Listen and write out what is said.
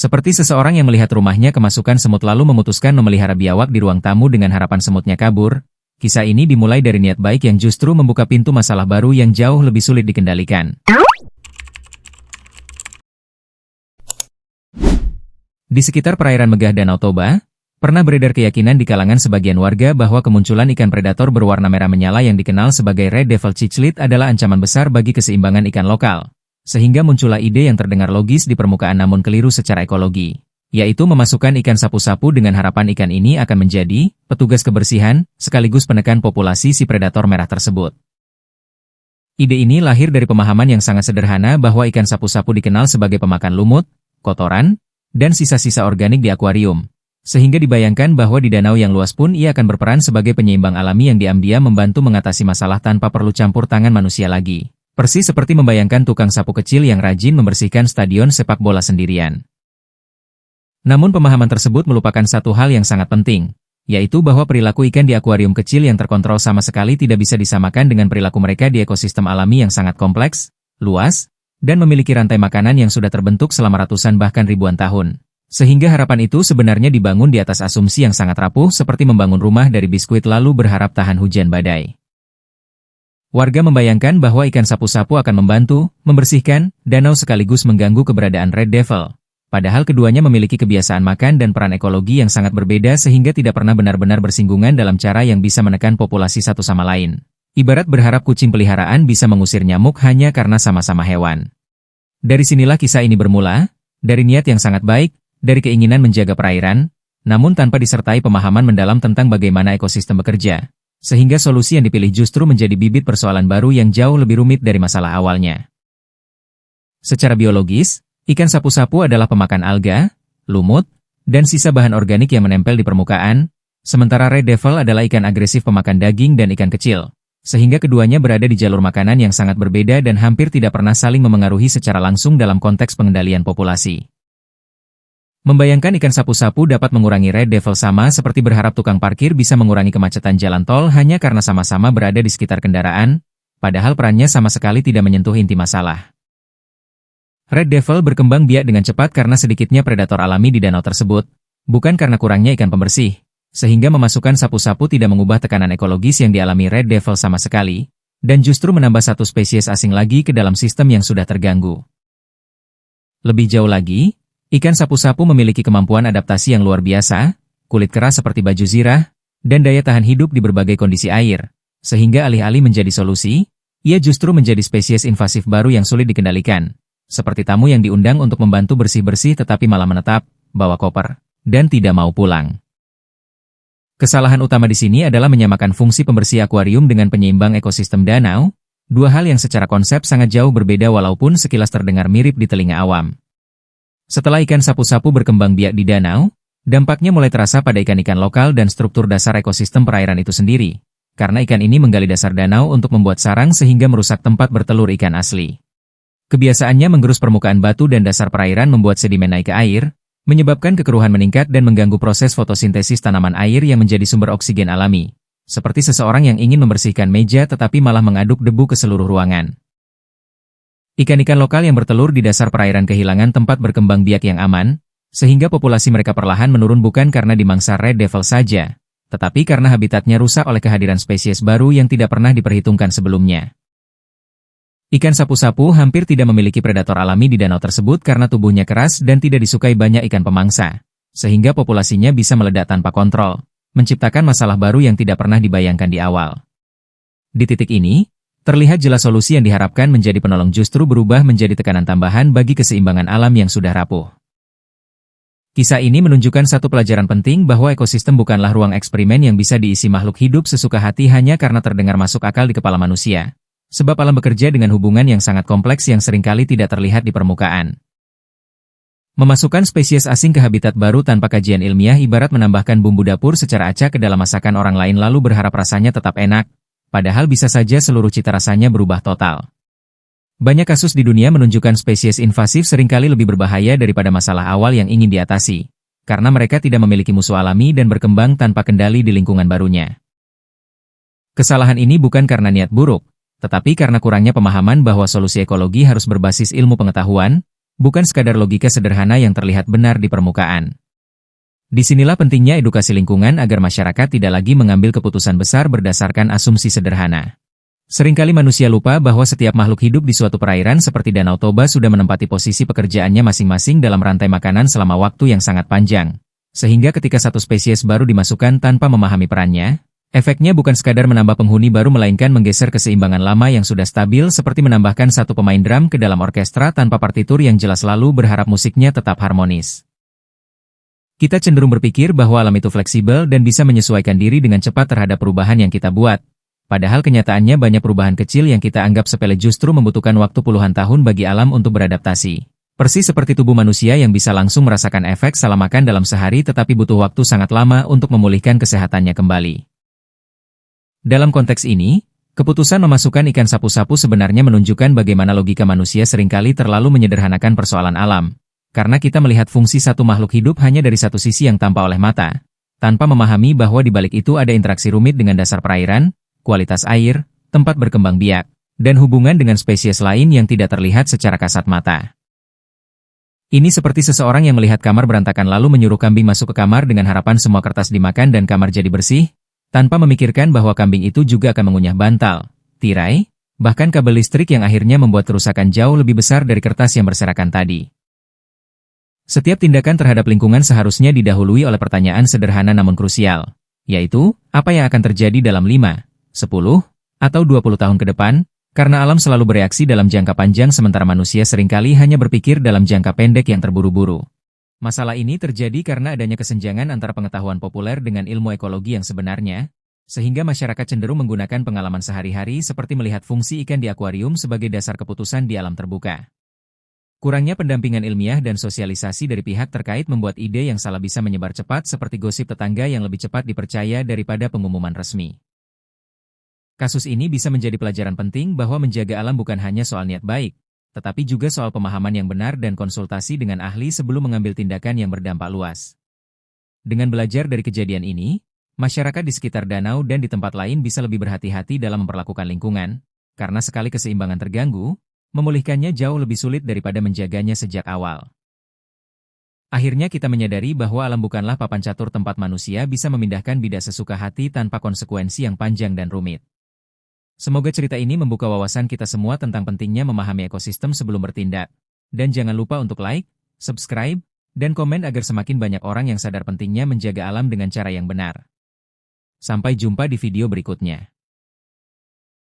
Seperti seseorang yang melihat rumahnya kemasukan semut lalu memutuskan memelihara biawak di ruang tamu dengan harapan semutnya kabur. Kisah ini dimulai dari niat baik yang justru membuka pintu masalah baru yang jauh lebih sulit dikendalikan. Di sekitar perairan megah Danau Toba, pernah beredar keyakinan di kalangan sebagian warga bahwa kemunculan ikan predator berwarna merah menyala yang dikenal sebagai Red Devil Cichlid adalah ancaman besar bagi keseimbangan ikan lokal. Sehingga muncullah ide yang terdengar logis di permukaan namun keliru secara ekologi, yaitu memasukkan ikan sapu-sapu dengan harapan ikan ini akan menjadi petugas kebersihan, sekaligus penekan populasi si predator merah tersebut. Ide ini lahir dari pemahaman yang sangat sederhana bahwa ikan sapu-sapu dikenal sebagai pemakan lumut, kotoran, dan sisa-sisa organik di akuarium. Sehingga dibayangkan bahwa di danau yang luas pun ia akan berperan sebagai penyeimbang alami yang diam-diam membantu mengatasi masalah tanpa perlu campur tangan manusia lagi. Persis seperti membayangkan tukang sapu kecil yang rajin membersihkan stadion sepak bola sendirian. Namun pemahaman tersebut melupakan satu hal yang sangat penting, yaitu bahwa perilaku ikan di akuarium kecil yang terkontrol sama sekali tidak bisa disamakan dengan perilaku mereka di ekosistem alami yang sangat kompleks, luas, dan memiliki rantai makanan yang sudah terbentuk selama ratusan bahkan ribuan tahun. Sehingga harapan itu sebenarnya dibangun di atas asumsi yang sangat rapuh seperti membangun rumah dari biskuit lalu berharap tahan hujan badai. Warga membayangkan bahwa ikan sapu-sapu akan membantu membersihkan danau sekaligus mengganggu keberadaan Red Devil. Padahal keduanya memiliki kebiasaan makan dan peran ekologi yang sangat berbeda sehingga tidak pernah benar-benar bersinggungan dalam cara yang bisa menekan populasi satu sama lain. Ibarat berharap kucing peliharaan bisa mengusir nyamuk hanya karena sama-sama hewan. Dari sinilah kisah ini bermula, dari niat yang sangat baik, dari keinginan menjaga perairan, namun tanpa disertai pemahaman mendalam tentang bagaimana ekosistem bekerja. Sehingga solusi yang dipilih justru menjadi bibit persoalan baru yang jauh lebih rumit dari masalah awalnya. Secara biologis, ikan sapu-sapu adalah pemakan alga, lumut, dan sisa bahan organik yang menempel di permukaan, sementara Red Devil adalah ikan agresif pemakan daging dan ikan kecil, sehingga keduanya berada di jalur makanan yang sangat berbeda dan hampir tidak pernah saling memengaruhi secara langsung dalam konteks pengendalian populasi. Membayangkan ikan sapu-sapu dapat mengurangi Red Devil sama seperti berharap tukang parkir bisa mengurangi kemacetan jalan tol hanya karena sama-sama berada di sekitar kendaraan, padahal perannya sama sekali tidak menyentuh inti masalah. Red Devil berkembang biak dengan cepat karena sedikitnya predator alami di danau tersebut, bukan karena kurangnya ikan pembersih, sehingga memasukkan sapu-sapu tidak mengubah tekanan ekologis yang dialami Red Devil sama sekali, dan justru menambah satu spesies asing lagi ke dalam sistem yang sudah terganggu. Lebih jauh lagi, ikan sapu-sapu memiliki kemampuan adaptasi yang luar biasa, kulit keras seperti baju zirah, dan daya tahan hidup di berbagai kondisi air. Sehingga alih-alih menjadi solusi, ia justru menjadi spesies invasif baru yang sulit dikendalikan. Seperti tamu yang diundang untuk membantu bersih-bersih tetapi malah menetap, bawa koper, dan tidak mau pulang. Kesalahan utama di sini adalah menyamakan fungsi pembersih akuarium dengan penyeimbang ekosistem danau, dua hal yang secara konsep sangat jauh berbeda walaupun sekilas terdengar mirip di telinga awam. Setelah ikan sapu-sapu berkembang biak di danau, dampaknya mulai terasa pada ikan-ikan lokal dan struktur dasar ekosistem perairan itu sendiri. Karena ikan ini menggali dasar danau untuk membuat sarang sehingga merusak tempat bertelur ikan asli. Kebiasaannya menggerus permukaan batu dan dasar perairan membuat sedimen naik ke air, menyebabkan kekeruhan meningkat dan mengganggu proses fotosintesis tanaman air yang menjadi sumber oksigen alami. Seperti seseorang yang ingin membersihkan meja tetapi malah mengaduk debu ke seluruh ruangan. Ikan-ikan lokal yang bertelur di dasar perairan kehilangan tempat berkembang biak yang aman, sehingga populasi mereka perlahan menurun bukan karena dimangsa Red Devil saja, tetapi karena habitatnya rusak oleh kehadiran spesies baru yang tidak pernah diperhitungkan sebelumnya. Ikan sapu-sapu hampir tidak memiliki predator alami di danau tersebut karena tubuhnya keras dan tidak disukai banyak ikan pemangsa, sehingga populasinya bisa meledak tanpa kontrol, menciptakan masalah baru yang tidak pernah dibayangkan di awal. Di titik ini, terlihat jelas solusi yang diharapkan menjadi penolong justru berubah menjadi tekanan tambahan bagi keseimbangan alam yang sudah rapuh. Kisah ini menunjukkan satu pelajaran penting bahwa ekosistem bukanlah ruang eksperimen yang bisa diisi makhluk hidup sesuka hati hanya karena terdengar masuk akal di kepala manusia. Sebab alam bekerja dengan hubungan yang sangat kompleks yang seringkali tidak terlihat di permukaan. Memasukkan spesies asing ke habitat baru tanpa kajian ilmiah ibarat menambahkan bumbu dapur secara acak ke dalam masakan orang lain lalu berharap rasanya tetap enak. Padahal bisa saja seluruh cita rasanya berubah total. Banyak kasus di dunia menunjukkan spesies invasif seringkali lebih berbahaya daripada masalah awal yang ingin diatasi, karena mereka tidak memiliki musuh alami dan berkembang tanpa kendali di lingkungan barunya. Kesalahan ini bukan karena niat buruk, tetapi karena kurangnya pemahaman bahwa solusi ekologi harus berbasis ilmu pengetahuan, bukan sekadar logika sederhana yang terlihat benar di permukaan. Disinilah pentingnya edukasi lingkungan agar masyarakat tidak lagi mengambil keputusan besar berdasarkan asumsi sederhana. Seringkali manusia lupa bahwa setiap makhluk hidup di suatu perairan seperti Danau Toba sudah menempati posisi pekerjaannya masing-masing dalam rantai makanan selama waktu yang sangat panjang. Sehingga ketika satu spesies baru dimasukkan tanpa memahami perannya, efeknya bukan sekadar menambah penghuni baru melainkan menggeser keseimbangan lama yang sudah stabil seperti menambahkan satu pemain drum ke dalam orkestra tanpa partitur yang jelas lalu berharap musiknya tetap harmonis. Kita cenderung berpikir bahwa alam itu fleksibel dan bisa menyesuaikan diri dengan cepat terhadap perubahan yang kita buat. Padahal kenyataannya banyak perubahan kecil yang kita anggap sepele justru membutuhkan waktu puluhan tahun bagi alam untuk beradaptasi. Persis seperti tubuh manusia yang bisa langsung merasakan efek salah makan dalam sehari tetapi butuh waktu sangat lama untuk memulihkan kesehatannya kembali. Dalam konteks ini, keputusan memasukkan ikan sapu-sapu sebenarnya menunjukkan bagaimana logika manusia seringkali terlalu menyederhanakan persoalan alam. Karena kita melihat fungsi satu makhluk hidup hanya dari satu sisi yang tampak oleh mata, tanpa memahami bahwa di balik itu ada interaksi rumit dengan dasar perairan, kualitas air, tempat berkembang biak, dan hubungan dengan spesies lain yang tidak terlihat secara kasat mata. Ini seperti seseorang yang melihat kamar berantakan lalu menyuruh kambing masuk ke kamar dengan harapan semua kertas dimakan dan kamar jadi bersih, tanpa memikirkan bahwa kambing itu juga akan mengunyah bantal, tirai, bahkan kabel listrik yang akhirnya membuat kerusakan jauh lebih besar dari kertas yang berserakan tadi. Setiap tindakan terhadap lingkungan seharusnya didahului oleh pertanyaan sederhana namun krusial, yaitu, apa yang akan terjadi dalam 5, 10, atau 20 tahun ke depan, karena alam selalu bereaksi dalam jangka panjang sementara manusia seringkali hanya berpikir dalam jangka pendek yang terburu-buru. Masalah ini terjadi karena adanya kesenjangan antara pengetahuan populer dengan ilmu ekologi yang sebenarnya, sehingga masyarakat cenderung menggunakan pengalaman sehari-hari seperti melihat fungsi ikan di akuarium sebagai dasar keputusan di alam terbuka. Kurangnya pendampingan ilmiah dan sosialisasi dari pihak terkait membuat ide yang salah bisa menyebar cepat seperti gosip tetangga yang lebih cepat dipercaya daripada pengumuman resmi. Kasus ini bisa menjadi pelajaran penting bahwa menjaga alam bukan hanya soal niat baik, tetapi juga soal pemahaman yang benar dan konsultasi dengan ahli sebelum mengambil tindakan yang berdampak luas. Dengan belajar dari kejadian ini, masyarakat di sekitar danau dan di tempat lain bisa lebih berhati-hati dalam memperlakukan lingkungan, karena sekali keseimbangan terganggu, memulihkannya jauh lebih sulit daripada menjaganya sejak awal. Akhirnya kita menyadari bahwa alam bukanlah papan catur tempat manusia bisa memindahkan bidak sesuka hati tanpa konsekuensi yang panjang dan rumit. Semoga cerita ini membuka wawasan kita semua tentang pentingnya memahami ekosistem sebelum bertindak. Dan jangan lupa untuk like, subscribe, dan komen agar semakin banyak orang yang sadar pentingnya menjaga alam dengan cara yang benar. Sampai jumpa di video berikutnya.